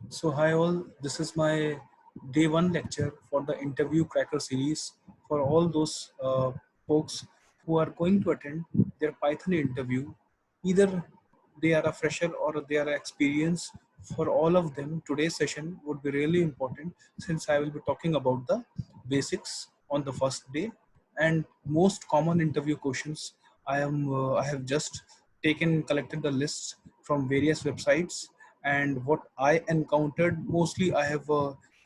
So hi all, this is my day one lecture for the interview cracker series for all those folks who are going to attend their Python interview. Either they are a fresher or they are experienced. For all of them, today's session would be really important since I will be talking about the basics on the first day and most common interview questions. I have just collected the lists from various websites, and what I encountered mostly I have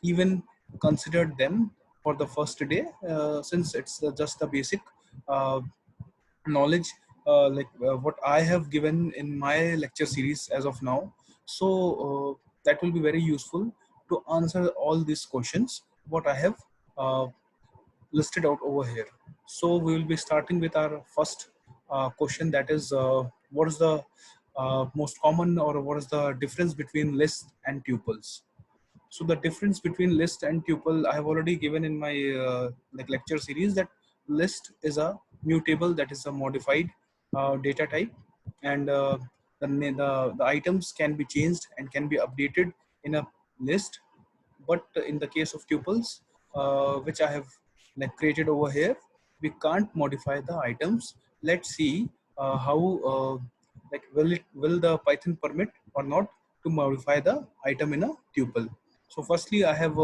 even considered them for the first day since it's just the basic uh, knowledge what I have given in my lecture series as of now. So that will be very useful to answer all these questions what I have uh, listed out over here. So we will be starting with our first question, that is what is the most common or what is the difference between list and tuples. So the difference between list and tuple I have already given in my lecture series, that list is a mutable, that is a modified data type, and the items can be changed and can be updated in a list. But in the case of tuples, which I have created over here, we can't modify the items. Let's see how will the Python permit or not to modify the item in a tuple. So firstly, I have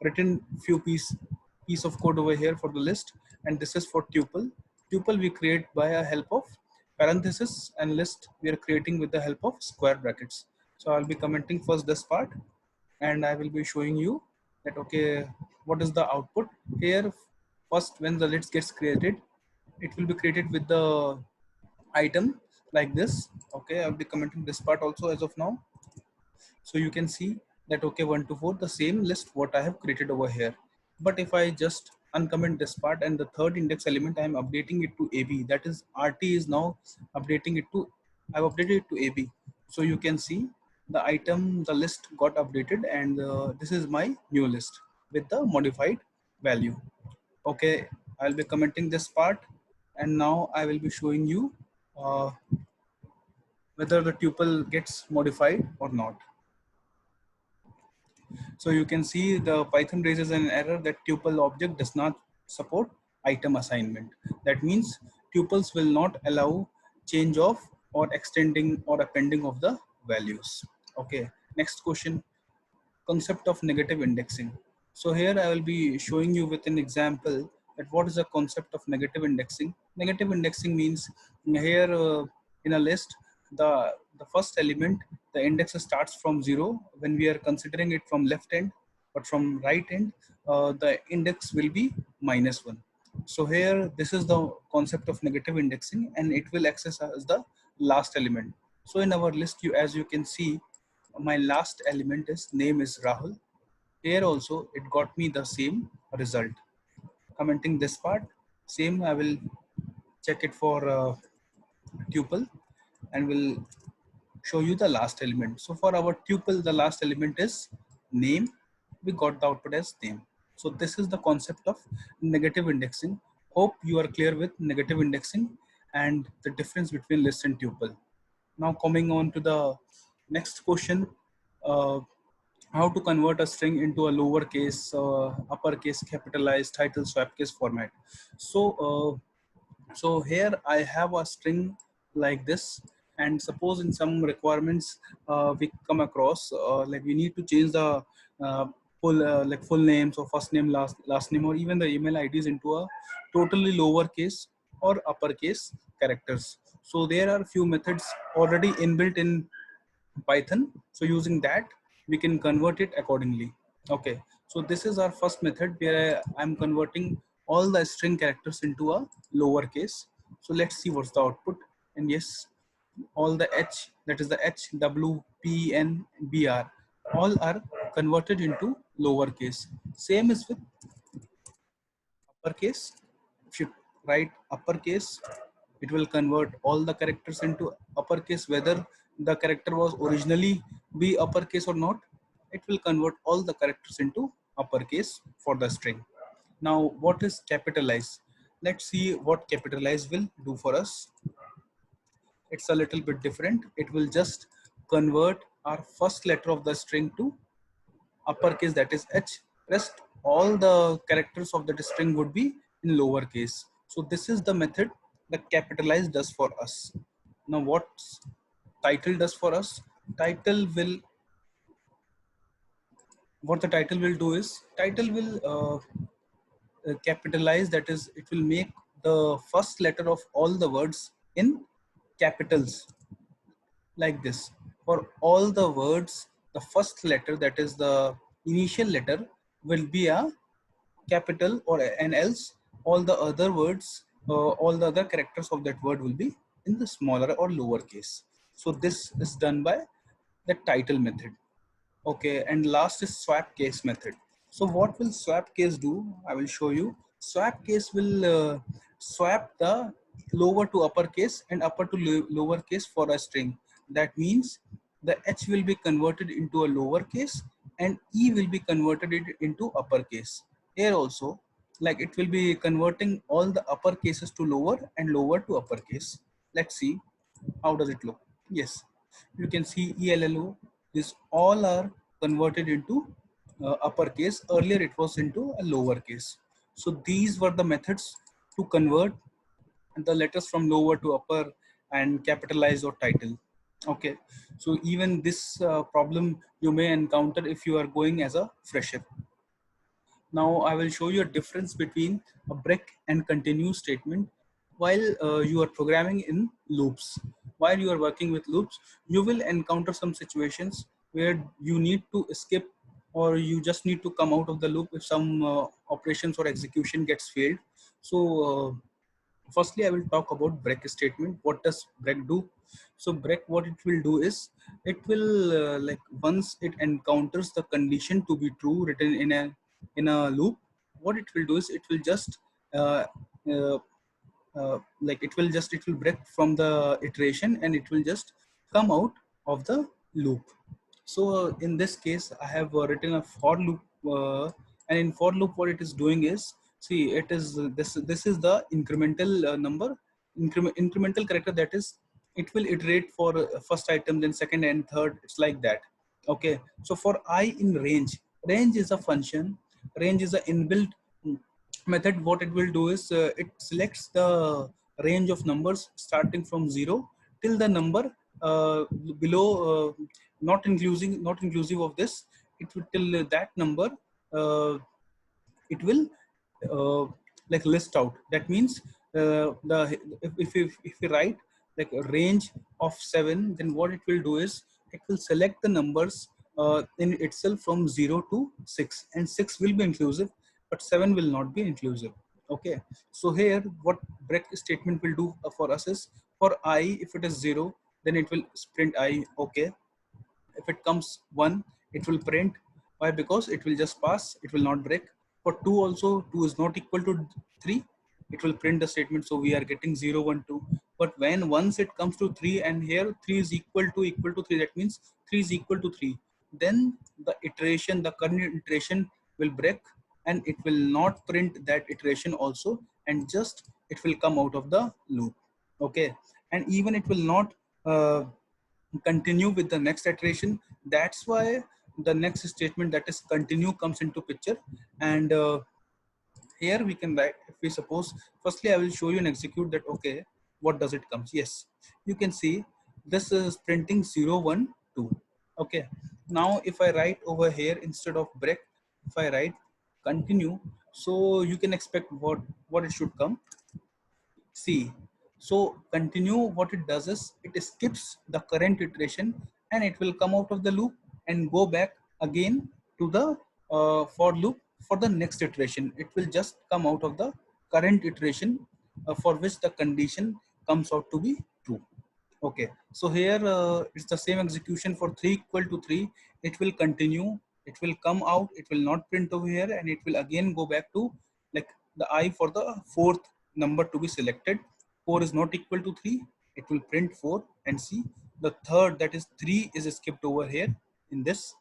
written few piece of code over here for the list, and this is for tuple. Tuple we create by a help of parenthesis, and list we are creating with the help of square brackets. So I'll be commenting first this part, and I will be showing you that okay, what is the output here. First, when the list gets created, it will be created with the item like this. Okay, I'll be commenting this part also as of now. So you can see that okay, 1 to 4, the same list what I have created over here. But if I just uncomment this part and the third index element, I am updating it to AB. That is RT is now updating it to, I've updated it to AB. So you can see the item, the list got updated, and this is my new list with the modified value. Okay, I'll be commenting this part, and now I will be showing you uh, whether the tuple gets modified or not. So you can see the Python raises an error that tuple object does not support item assignment. That means tuples will not allow change of or extending or appending of the values. Okay, next question, concept of negative indexing. So here I will be showing you with an example that what is the concept of negative indexing. Negative indexing means here in a list, the first element, the index starts from 0 when we are considering it from left end, but from right end the index will be -1. So here this is the concept of negative indexing, and it will access as the last element. So in our list, as you can see, my last element is name is Rahul. Here also it got me the same result. Commenting this part, same I will check it for tuple and will show you the last element. So for our tuple, the last element is name. We got the output as name. So this is the concept of negative indexing. Hope you are clear with negative indexing and the difference between list and tuple. Now coming on to the next question, uh, how to convert a string into a lowercase, uppercase, capitalized, title, swap case format. So here I have a string like this, and suppose in some requirements we come across like we need to change the uh, full names or first name, last name, or even the email IDs into a totally lowercase or uppercase characters. So there are few methods already inbuilt in Python. So using that, we can convert it accordingly. Okay, so this is our first method where I'm converting all the string characters into a lowercase. So let's see what's the output. And yes, all the H, that is the H, W, P, N, B, R, all are converted into lowercase. Same is with uppercase. If you write uppercase, it will convert all the characters into uppercase, whether the character was originally be uppercase or not. It will convert all the characters into uppercase for the string. Now what is capitalize? Let's see what capitalize will do for us. It's a little bit different. It will just convert our first letter of the string to uppercase, that is H. Rest all the characters of the string would be in lowercase. So this is the method that capitalize does for us. Now what title does for us? Title will, what the title will do is, title will capitalize, that is it will make the first letter of all the words in capitals, like this. For all the words, the first letter, that is the initial letter, will be a capital or an else all the other words, all the other characters of that word will be in the smaller or lower case. So this is done by the title method. Okay, and last is swap case method. So what will swap case do? I will show you. Swap case will swap the lower to uppercase and upper to lower case for a string. That means the H will be converted into a lower case and E will be converted it into uppercase. Here also, like it will be converting all the upper cases to lower and lower to uppercase. Let's see how does it look. Yes, you can see ELLO, this all are converted into uppercase. Earlier it was into a lowercase. So these were the methods to convert the letters from lower to upper and capitalize or title. Okay, so even this problem you may encounter if you are going as a fresher. Now I will show you a difference between a break and continue statement while you are programming in loops. While you are working with loops, you will encounter some situations where you need to skip or you just need to come out of the loop if some operations or execution gets failed. So firstly, I will talk about break statement. What does break do? So break, what it will do is, it will like once it encounters the condition to be true written in a loop, what it will do is it will just uh, uh, it will break from the iteration and it will just come out of the loop. So in this case, I have written a for loop, and in for loop, what it is doing is, see, it is this is the incremental number, incremental character. That is, it will iterate for first item, then second and third. It's like that. Okay. So for I in range, range is a function. Range is a inbuilt method. What it will do is it selects the range of numbers starting from 0 till the number below, not inclusive of this. It will till that number, uh, it will uh, like list out. That means the if we write like a range of 7, then what it will do is it will select the numbers in itself from 0 to 6, and 6 will be inclusive but 7 will not be inclusive. Okay, so here what break statement will do for us is, for I, if it is 0, then it will print I. Okay, if it comes 1, it will print. Why? Because it will just pass, it will not break. For 2 also, 2 is not equal to 3, it will print the statement. So we are getting 0 1 2. But when once it comes to 3, and here 3 is equal to 3, that means 3 is equal to 3, then the iteration, the current iteration will break, and it will not print that iteration also, and just it will come out of the loop. Okay, and even it will not continue with the next iteration. That's why the next statement, that is continue, comes into picture. And here we can write, if we suppose, firstly I will show you and execute that. Okay, what does it comes? Yes, you can see this is printing 0 1 2. Okay, now if I write over here, instead of break, if I write continue, so you can expect what it should come. See, so continue, what it does is it skips the current iteration and it will come out of the loop and go back again to the for loop for the next iteration. It will just come out of the current iteration for which the condition comes out to be true. Okay, so here it's the same execution. For 3 equal to 3, it will continue, it will come out, it will not print over here, and it will again go back to like the I for the fourth number to be selected. 4 is not equal to 3, it will print 4, and see the third, that is 3, is skipped over here in this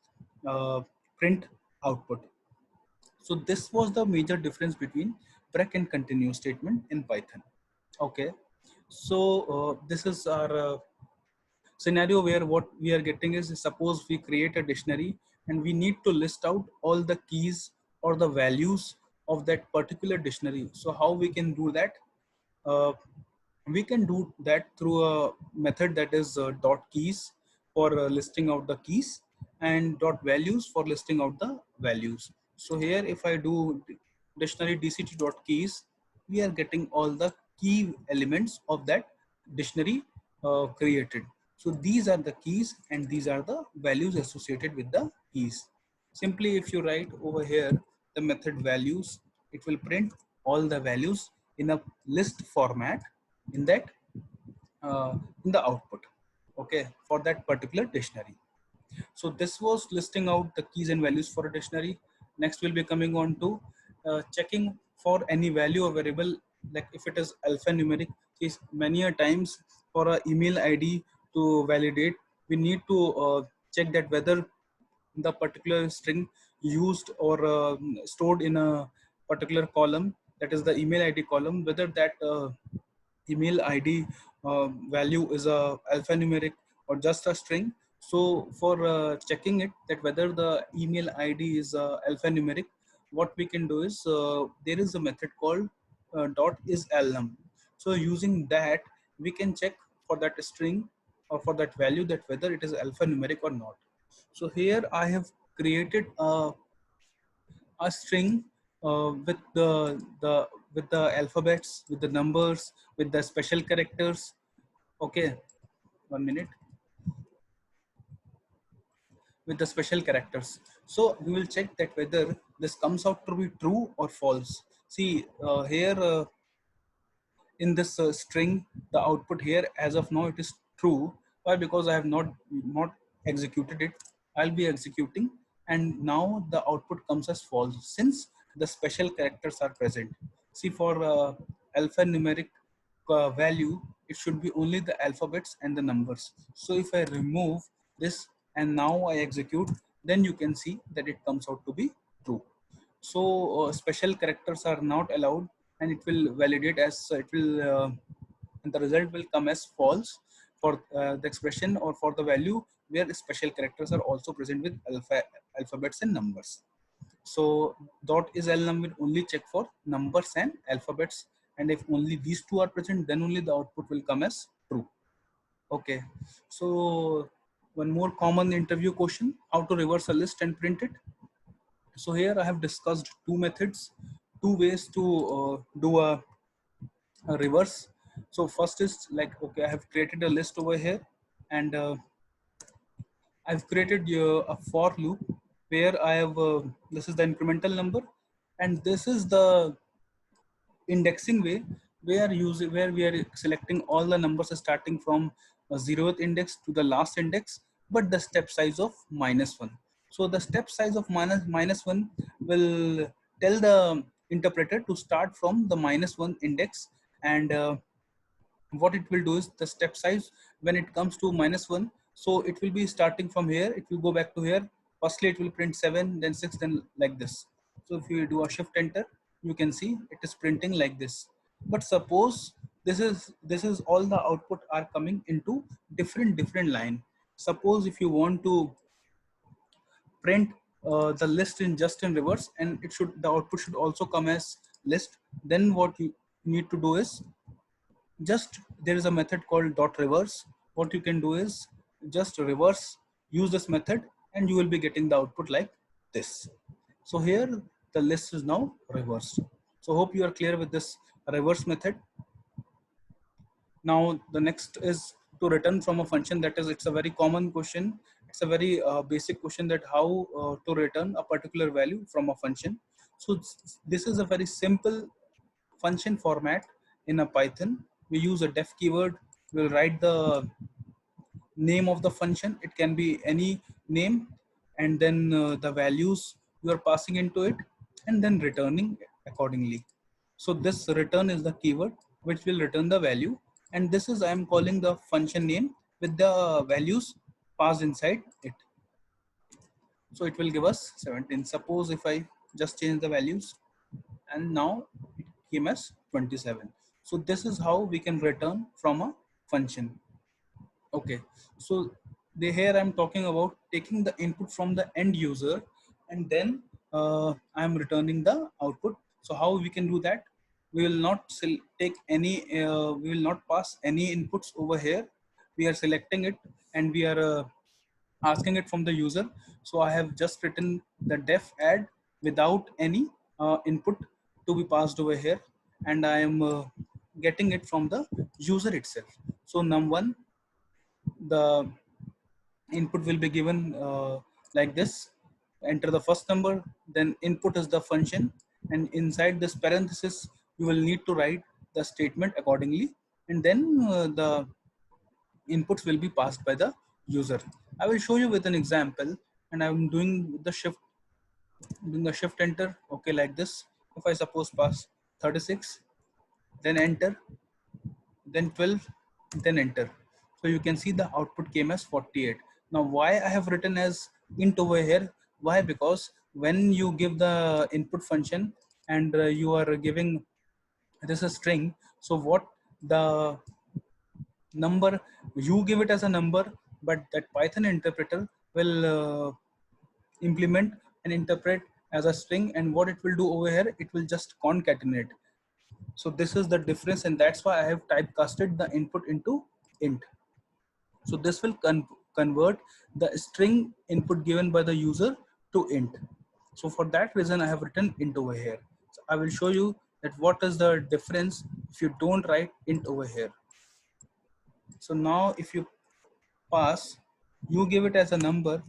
print output. So this was the major difference between break and continue statement in Python. Okay, so this is our scenario where what we are getting is, suppose we create a dictionary and we need to list out all the keys or the values of that particular dictionary. So how we can do that? Uh, we can do that through a method that is dot keys for listing out the keys and dot values for listing out the values. So here if I do dictionary dct dot keys, we are getting all the key elements of that dictionary created. So these are the keys and these are the values associated with the keys. Simply if you write over here the method values, it will print all the values in a list format in that in the output, okay, for that particular dictionary. So this was listing out the keys and values for a dictionary. Next we'll be coming on to checking for any value or variable, like if it is alphanumeric. Is many a times for a email id to validate, we need to check that whether the particular string used or stored in a particular column, that is the email id column, whether that email id value is a alphanumeric or just a string. So for checking it that whether the email id is alphanumeric, what we can do is there is a method called dot is alnum. So using that we can check for that string or for that value that whether it is alphanumeric or not. So here I have created a string with the alphabets, with the numbers, with the special characters. Okay, 1 minute. With the special characters. So we will check that whether this comes out to be true or false. See here in this string, the output here as of now it is true. Why? Because I have not executed it. I'll be executing, and now the output comes as false since the special characters are present. See, for alphanumeric value, it should be only the alphabets and the numbers. So if I remove this and now I execute, then you can see that it comes out to be true. So special characters are not allowed, and it will validate as it will and the result will come as false for the expression or for the value where special characters are also present with alphabets and numbers. So dot is alnum will only check for numbers and alphabets, and if only these two are present, then only the output will come as true. Okay, so one more common interview question: how to reverse a list and print it. So here I have discussed two methods, two ways to do a reverse. So first is like, okay, I have created a list over here, and I've created a for loop where I have this is the incremental number, and this is the indexing way where we are selecting all the numbers starting from a 0th index to the last index, but the step size of -1. So the step size of minus 1 will tell the interpreter to start from the -1 index, and what it will do is the step size when it comes to -1, so it will be starting from here, it will go back to here. Firstly it will print 7, then 6, then like this. So if you do a shift enter, you can see it is printing like this. But suppose this is all the output are coming into different line. Suppose if you want to print the list in just in reverse, and it should the output should also come as list, then what you need to do is just there is a method called dot reverse. What you can do is just reverse, use this method, and you will be getting the output like this. So here the list is now reversed. So hope you are clear with this reverse method. Now the next is to return from a function. That is, it's a very common question. It's a very basic question, that how to return a particular value from a function. So this is a very simple function format in a Python. We use a def keyword. We'll write the name of the function. It can be any name, and then the values you are passing into it, and then returning accordingly. So this return is the keyword which will return the value, and this is I am calling the function name with the values passed inside it. So it will give us 17. Suppose if I just change the values, and now it came as 27. So this is how we can return from a function. Okay, so here I'm talking about taking the input from the end user, and then I'm returning the output. So how we can do that? We will not take any, we will not pass any inputs over here. We are selecting it, and we are asking it from the user. So I have just written the def add without any input to be passed over here, and I am getting it from the user itself. So num1, the input will be given like this: enter the first number, then input is the function, and inside this parenthesis you will need to write the statement accordingly, and then the inputs will be passed by the user. I will show you with an example, and I'm doing the shift enter. Okay, like this. If I suppose pass 36, then enter, then 12, then enter. So you can see the output came as 48. Now why I have written as int over here? Why? Because when you give the input function, and you are giving this a string, so what the number, you give it as a number, but that Python interpreter will implement and interpret as a string, and what it will do over here, it will just concatenate. So this is the difference, and that's why I have typecasted the input into int. So this will convert the string input given by the user to int. So for that reason I have written int over here. So I will show you that what is the difference if you don't write int over here. So now if you pass, you give it as a number,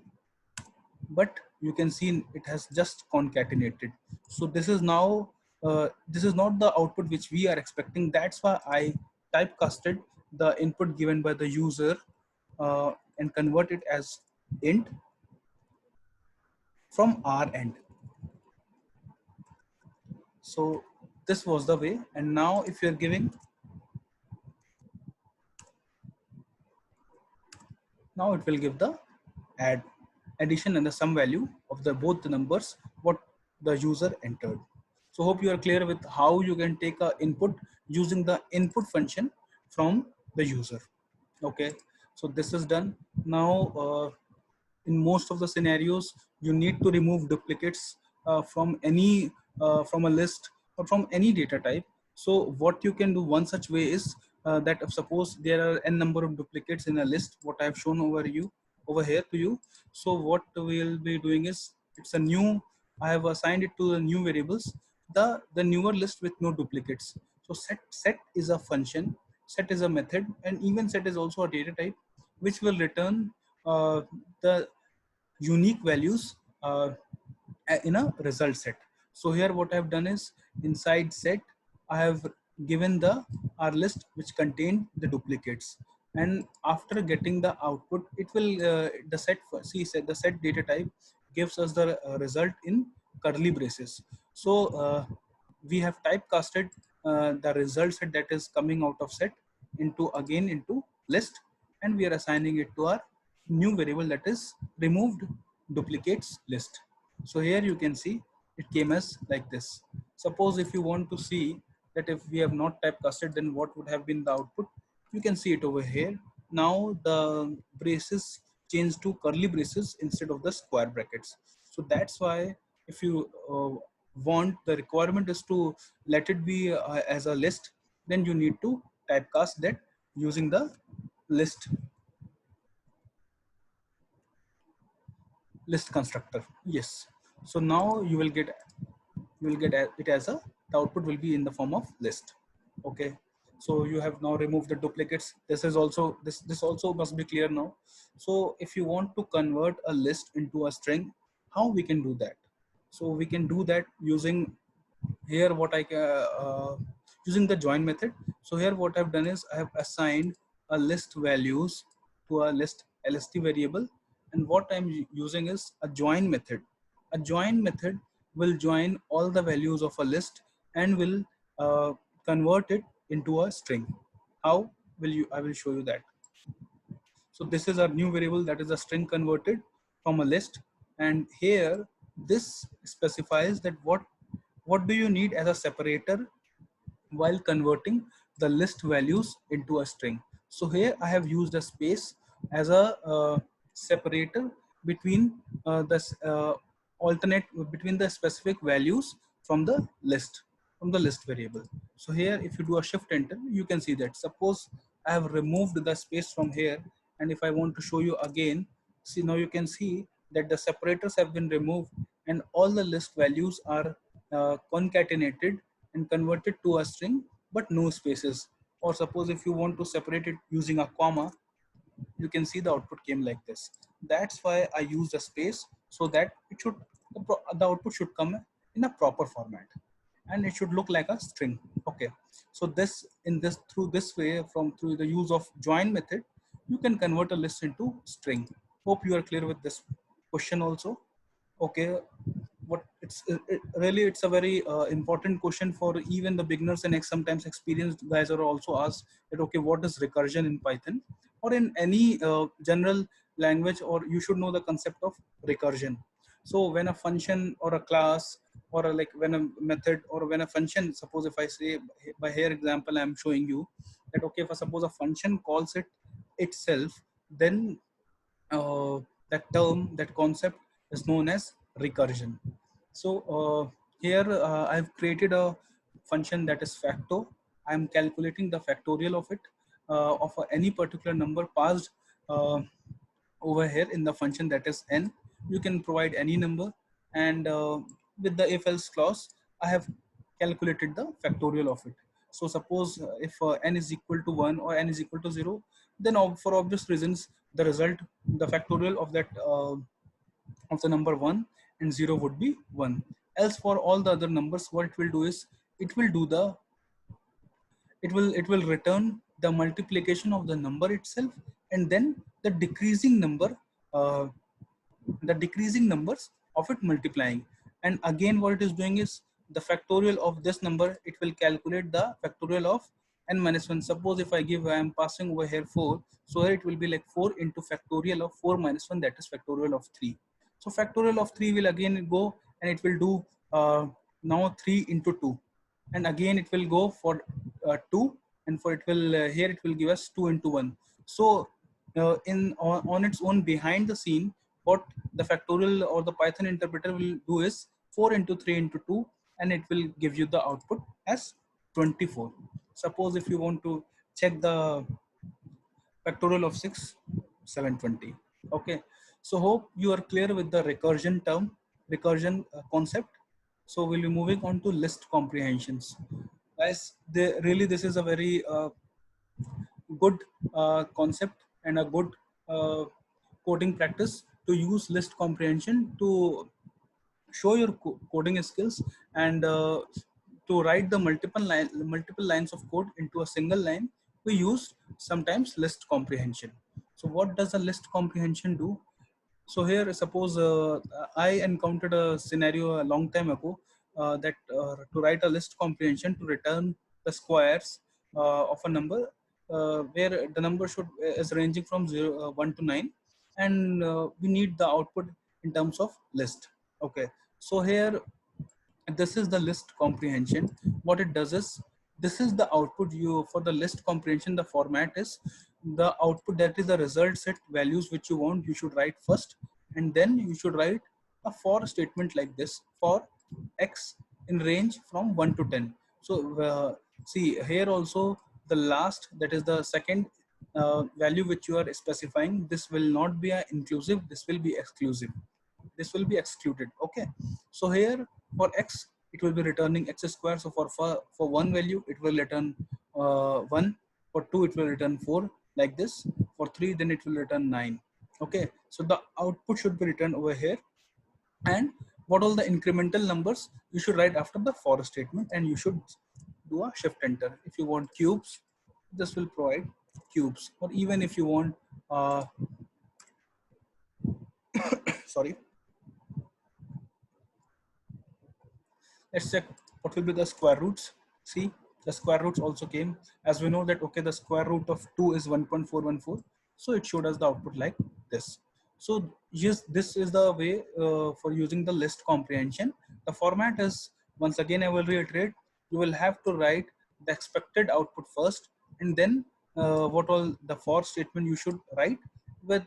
but you can see it has just concatenated. So this is now, this is not the output which we are expecting. That's why I typecasted the input given by the user and convert it as int from our end. So this was the way. And now if you're giving, now it will give the addition and the sum value of the both the numbers what the user entered. So hope you are clear with how you can take a input using the input function from the user. Okay, so this is done. Now in most of the scenarios you need to remove duplicates from any from a list or from any data type. So what you can do, one such way is that if suppose there are n number of duplicates in a list, what I have shown over here to you. So what we'll be doing is, it's a new, I have assigned it to the new variables, the newer list with no duplicates. So set is a function, set is a method, and even set is also a data type which will return the unique values in a result set. So here what I have done is, inside set I have given the our list which contained the duplicates, and after getting the output, it will the set, see set, the set data type gives us the result in curly braces. So we have typecasted the result set that is coming out of set into again into list, and we are assigning it to our new variable, that is removed duplicates list. So here you can see it came as like this. Suppose if you want to see that if we have not typecasted, then what would have been the output, you can see it over here. Now the braces change to curly braces instead of the square brackets. So that's why if you want, the requirement is to let it be as a list, then you need to typecast that using the list constructor. Yes. So now you will get it as a, the output will be in the form of list. Okay. So you have now removed the duplicates. This is also this also must be clear now. So if you want to convert a list into a string, how we can do that? So we can do that using here what I using the join method. So here what I've done is I have assigned a list values to a list lst variable, and what I'm using is a join method. A join method will join all the values of a list and will convert it into a string. How will you? I will show you that. So this is our new variable, that is a string converted from a list, and here this specifies that what do you need as a separator while converting the list values into a string. So here I have used a space as a separator between this alternate between the specific values from the list variable. So here if you do a shift enter, you can see that suppose I have removed the space from here, and if I want to show you again, see now you can see that the separators have been removed and all the list values are concatenated and converted to a string but no spaces. Or suppose if you want to separate it using a comma, you can see the output came like this. That's why I used a space, so that it should the output should come in a proper format and it should look like a string. Okay, so this in this through this way, from through the use of join method, you can convert a list into string. Hope you are clear with this question also. Okay, what really it's a very important question for even the beginners and sometimes experienced guys are also asked that okay, what is recursion in Python or in any general language, or you should know the concept of recursion. So when a function or a class or like when a method or when a function, suppose if I say by here example I'm showing you that okay, if suppose a function calls it itself, then uh, that term, that concept is known as recursion. So here I've created a function that is facto. I'm calculating the factorial of it, of any particular number passed uh, over here in the function that is n. You can provide any number, and with the if else clause I have calculated the factorial of it. So suppose if n is equal to 1 or n is equal to 0, then for obvious reasons the result, the factorial of that of the number 1 and 0 would be 1. Else for all the other numbers, what it will do is it will do the it will return the multiplication of the number itself, and then the decreasing number, uh, the decreasing numbers of it multiplying. And again what it is doing is the factorial of this number, it will calculate the factorial of n minus 1. Suppose if I give, I am passing over here 4, so here it will be like 4 into factorial of 4 minus 1, that is factorial of 3. So factorial of 3 will again go and it will do now 3 into 2, and again it will go for 2, and for it will here it will give us 2 into 1. So on its own behind the scene, what the factorial or the Python interpreter will do is 4 into 3 into 2, and it will give you the output as 24. Suppose if you want to check the factorial of 6, 720. Okay, so hope you are clear with the recursion term, recursion concept. So we'll be moving on to list comprehensions. Guys, really this is a very good concept and a good uh, coding practice to use list comprehension to show your coding skills, and to write the multiple lines of code into a single line. We use sometimes list comprehension. So what does a list comprehension do? So here suppose I encountered a scenario a long time ago, that to write a list comprehension to return the squares of a number, where the number should is ranging from 1 to 9, and we need the output in terms of list. Okay, so here this is the list comprehension. What it does is, this is the output you for the list comprehension. The format is the output, that is the result set values which you want, you should write first, and then you should write a for statement like this for x in range from 1 to 10. So see here also the last, that is the second value which you are specifying, this will not be a inclusive, this will be exclusive, this will be excluded. Okay, so here for x it will be returning x square. So for one value it will return 1, for 2 it will return 4, like this. For 3 then it will return 9. Okay, so the output should be written over here, and what all the incremental numbers you should write after the for statement, and you should do a shift enter. If you want cubes, this will provide cubes, or even if you want sorry, let's check what will be the square roots. See, the square roots also came, as we know that okay, the square root of 2 is 1.414, so it showed us the output like this. So yes, this is the way for using the list comprehension. The format is, once again I will reiterate, you will have to write the expected output first, and then what all the for statement you should write with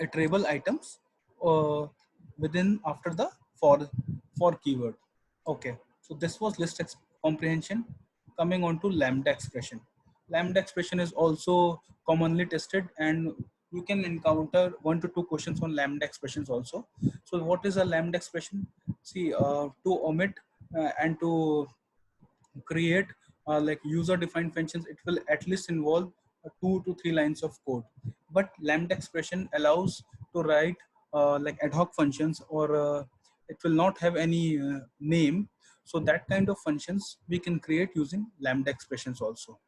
iterable items uh, within after the for keyword. Okay, so this was comprehension. Coming on to lambda expression. Lambda expression is also commonly tested, and you can encounter 1 to 2 questions on lambda expressions also. So what is a lambda expression? See, to omit and to create like user defined functions, it will at least involve 2 to 3 lines of code. But lambda expression allows to write like ad hoc functions, or it will not have any name. So that kind of functions we can create using lambda expressions also.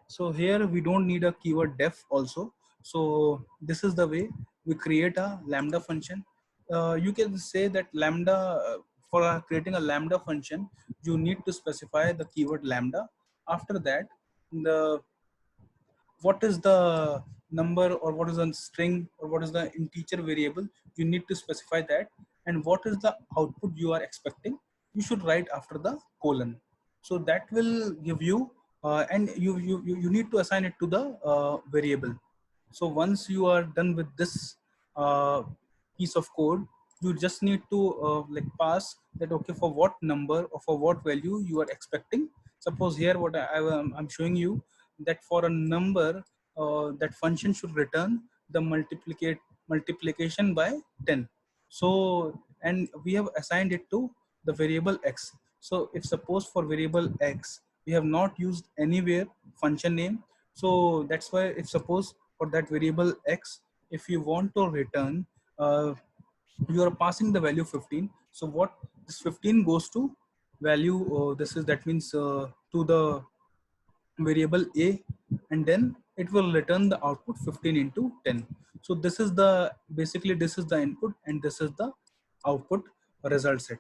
So here we don't need a keyword def also. So this is the way we create a lambda function. You can say that lambda, for creating a lambda function, you need to specify the keyword lambda. After that, the what is the number, or what is a string, or what is the integer variable, you need to specify that. And what is the output you are expecting, you should write after the colon. So that will give you and you need to assign it to the variable. So once you are done with this uh, piece of code, you just need to like pass that, okay, for what number or for what value you are expecting. Suppose here what I'm showing you, that for a number, that function should return the multiplication by 10. So, and we have assigned it to the variable x. So if suppose for variable x we have not used anywhere function name, so that's why if suppose for that variable x, if you want to return, you are passing the value 15. So what this 15 goes to value, this is, that means to the variable a, and then it will return the output 15 into 10. So this is the, basically this is the input and this is the output result set.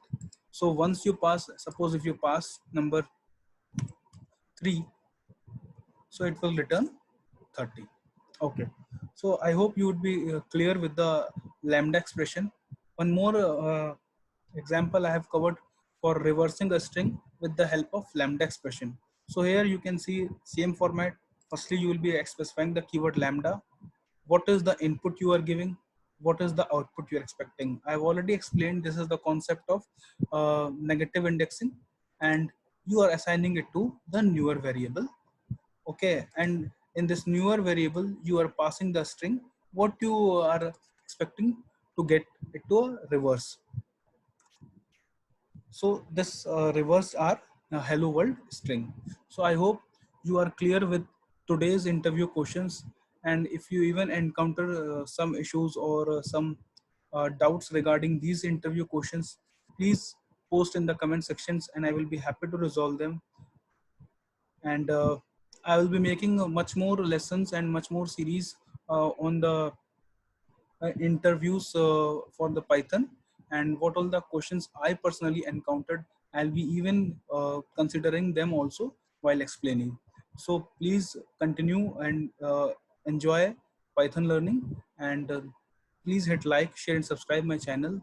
So once you pass, suppose if you pass number 3, so it will return 30. Okay, so I hope you would be clear with the lambda expression. One more example I have covered for reversing a string with the help of lambda expression. So here you can see same format. Firstly, you will be specifying the keyword lambda, what is the input you are giving, what is the output you are expecting. I've already explained, this is the concept of negative indexing, and you are assigning it to the newer variable. Okay, and in this newer variable you are passing the string what you are expecting to get it to a reverse. So this reverse are hello world string. So I hope you are clear with today's interview questions, and if you even encounter some issues or some doubts regarding these interview questions, please post in the comment sections and I will be happy to resolve them. And I will be making much more lessons and much more series on the interviews for the Python, and what all the questions I personally encountered. I'll be even considering them also while explaining. So please continue and enjoy Python learning, and please hit like, share, and subscribe my channel.